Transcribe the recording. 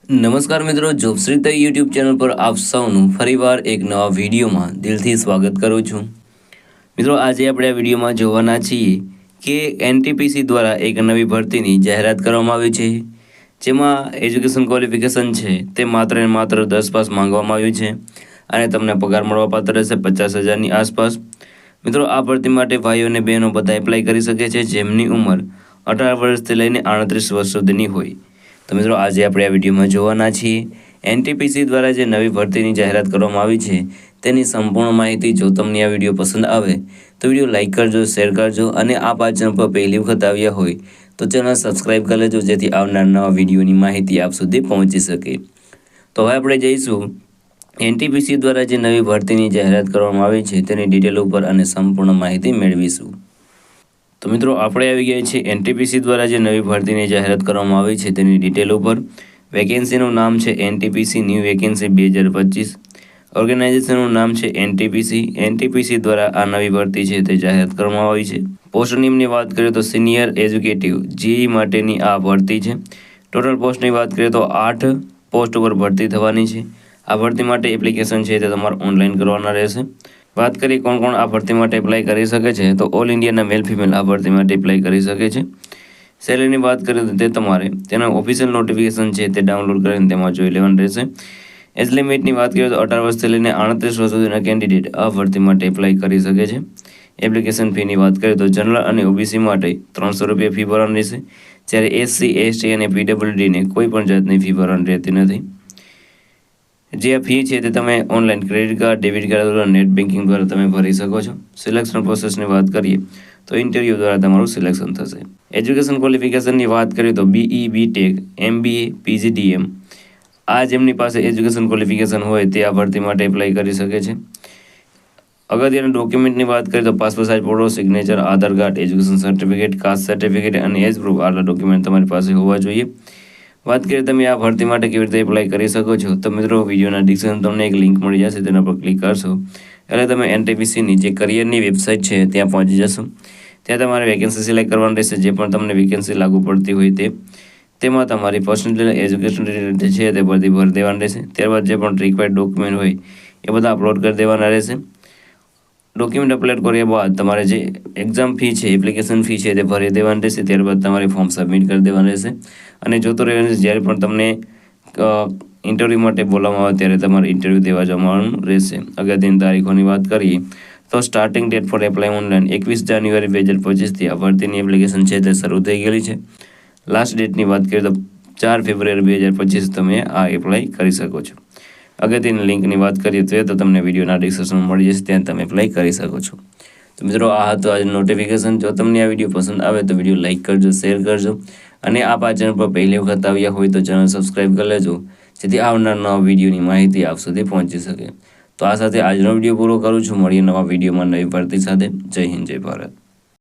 નમસ્કાર મિત્રો, જોબશ્રી YouTube channel પર આપ સૌનું ફરીવાર એક નવા વિડીયોમાં દિલથી સ્વાગત કરું છું. મિત્રો, આજે આપણે આ વિડીયોમાં જોવાના છીએ કે એનટીપીસી દ્વારા એક નવી ભરતીની જાહેરાત કરવામાં આવી છે, જેમાં એજ્યુકેશન ક્વોલિફિકેશન છે તે માત્ર ને માત્ર 10 પાસ માંગવામાં આવ્યું છે અને તમને પગાર મળવાપાત્ર રહેશે 50,000ની આસપાસ. મિત્રો, આ ભરતી માટે ભાઈઓ અને બહેનો બધા એપ્લાય કરી શકે છે જેમની ઉંમર 18 વર્ષથી લઈને 38 વર્ષ સુધીની હોય. તો મિત્રો, આજે આપણે આ વિડીયોમાં જોવાના છીએ એનટીપીસી દ્વારા જે નવી ભરતીની જાહેરાત કરવામાં આવી છે તેની સંપૂર્ણ માહિતી. જો તમને આ વિડીયો પસંદ આવે તો વિડીયો લાઇક કરજો, શેર કરજો અને આ ચેનલ પર પહેલી વખત આવ્યા હોય તો ચેનલ સબસ્ક્રાઈબ કરી લેજો, જેથી આવનાર નવા વિડીયોની માહિતી આપ સુધી પહોંચી શકે. તો હવે આપણે જઈશું એનટીપીસી દ્વારા જે નવી ભરતીની જાહેરાત કરવામાં આવી છે તેની ડિટેલ ઉપર અને સંપૂર્ણ માહિતી મેળવીશું. તો મિત્રો, આપણે આવી ગયા છીએ એનટીપીસી દ્વારા જે નવી ભરતીની જાહેરાત કરવામાં આવી છે તેની ડિટેલ ઉપર. વેકેન્સીનું નામ છે એનટીપીસી ન્યૂ વેકેન્સી 2025. ઓર્ગેનાઇઝેશનનું નામ છે એનટીપીસી. એનટીપીસી દ્વારા આ નવી ભરતી છે તે જાહેરાત કરવામાં આવી છે. પોસ્ટ નેમની વાત કરીએ તો સિનિયર એજ્યુકેટિવ જીઈ માટેની આ ભરતી છે. ટોટલ પોસ્ટની વાત કરીએ તો 8 પોસ્ટ ઉપર ભરતી થવાની છે. આ ભરતી માટે એપ્લિકેશન છે તે તમારે ઓનલાઈન કરવાના રહેશે. વાત કરીએ કોણ કોણ આ ભરતી માટે એપ્લાય કરી શકે છે, તો ઓલ ઇન્ડિયાના મેલ ફિમેલ આ ભરતી માટે એપ્લાય કરી શકે છે. સેલેરીની વાત કરીએ તો તે તમારે તેના ઓફિશિયલ નોટિફિકેશન છે તે ડાઉનલોડ કરીને તેમાં જોઈ લેવાનું રહેશે. એજ લિમિટની વાત કરીએ તો 18 વર્ષથી લઈને 38 વર્ષ સુધીના કેન્ડિડેટ આ ભરતી માટે એપ્લાય કરી શકે છે. એપ્લિકેશન ફીની વાત કરીએ તો જનરલ અને ઓબીસી માટે 300 રૂપિયા ફી ભરવાની રહેશે, જ્યારે એસસી, એસટી અને પીડબ્લ્યુડીને કોઈ પણ જાતની ફી ભરવાની રહેતી નથી. જે ફી છે તે તમે online credit card, debit card દ્વારા નેટ બેન્કિંગ દ્વારા તમે ભરી શકો છો. સિલેક્શન પ્રોસેસની વાત કરીએ તો ઇન્ટરવ્યૂ દ્વારા તમારું સિલેક્શન થશે. એજ્યુકેશન ક્વોલિફિકેશનની વાત કરીએ તો બીઈ, બીટેક, એમબીએ, પીજીડીએમ આ જેમની પાસે એજ્યુકેશન ક્વોલિફિકેશન હોય તે આ ભરતી માટે એપ્લાય કરી શકે છે. અગત્યના ડોક્યુમેન્ટની વાત કરીએ તો passport size photo, signature, Aadhaar card, education certificate, caste certificate અને એજ પ્રૂફ આટલા ડોક્યુમેન્ટ તમારી પાસે હોવા જોઈએ. વાત કરીએ તમે આ ભરતી માટે કેવી રીતે એપ્લાય કરી શકો છો, તો મિત્રો વિડીયોના ડિસ્ક્રિપ્શન તમને એક લિંક મળી જશે, તેના પર ક્લિક કરશો એટલે તમે એનટીપીસીની જે કરિયરની વેબસાઇટ છે ત્યાં પહોંચી જશો. ત્યાં તમારે વેકેન્સી સિલેક્ટ કરવાની રહેશે, જે પણ તમને વેકેન્સી લાગુ પડતી હોય તેમાં તમારી પર્સનલ એજ્યુકેશન છે તે બધી ભરી દેવાની રહેશે. ત્યારબાદ જે પણ રિક્વાયર્ડ ડોક્યુમેન્ટ હોય એ બધા અપલોડ કરી દેવાના રહેશે. ડોક્યુમેન્ટ અપલોડ કર્યા બાદ તમારે જે એક્ઝામ ફી છે, એપ્લિકેશન ફી છે તે ભરી દેવાની રહેશે. ત્યારબાદ તમારે ફોર્મ સબમિટ કરી દેવાનું રહેશે અને જોતો રહેવાનું છે. જ્યારે પણ તમને ઇન્ટરવ્યૂ માટે બોલાવવામાં આવે ત્યારે તમારે ઇન્ટરવ્યૂ દેવા જવાનું રહેશે. અગત્યની તારીખોની વાત કરીએ તો starting date four apply online 21 જાન્યુઆરી 2025થી આ ભરતીની એપ્લિકેશન છે તે શરૂ થઈ ગયેલી છે. લાસ્ટ ડેટની વાત કરીએ તો 4 ફેબ્રુઆરી 2025 તમે આ એપ્લાય કરી શકો છો. અગત્યની લિંકની વાત કરીએ તો તમને વિડીયોના ડિસ્ક્રિપ્શનમાં મળી જશે, ત્યાં તમે એપ્લાય કરી શકો છો. તો મિત્રો, આ હતું આજનું નોટિફિકેશન. જો તમને આ વિડીયો પસંદ આવે તો વિડીયો લાઇક કરજો, શેર કરજો અને આ ચેનલ પર પહેલી વખત આવ્યા હોય તો ચેનલ સબસ્ક્રાઈબ કરી લેજો, જેથી આવનાર નવા વિડીયોની માહિતી આપ સુધી પહોંચી શકે. તો આ સાથે આજનો વિડીયો પૂરો કરું છું. મળીએ નવા વિડીયોમાં નવી ભરતી સાથે. જય હિન્દ, જય ભારત.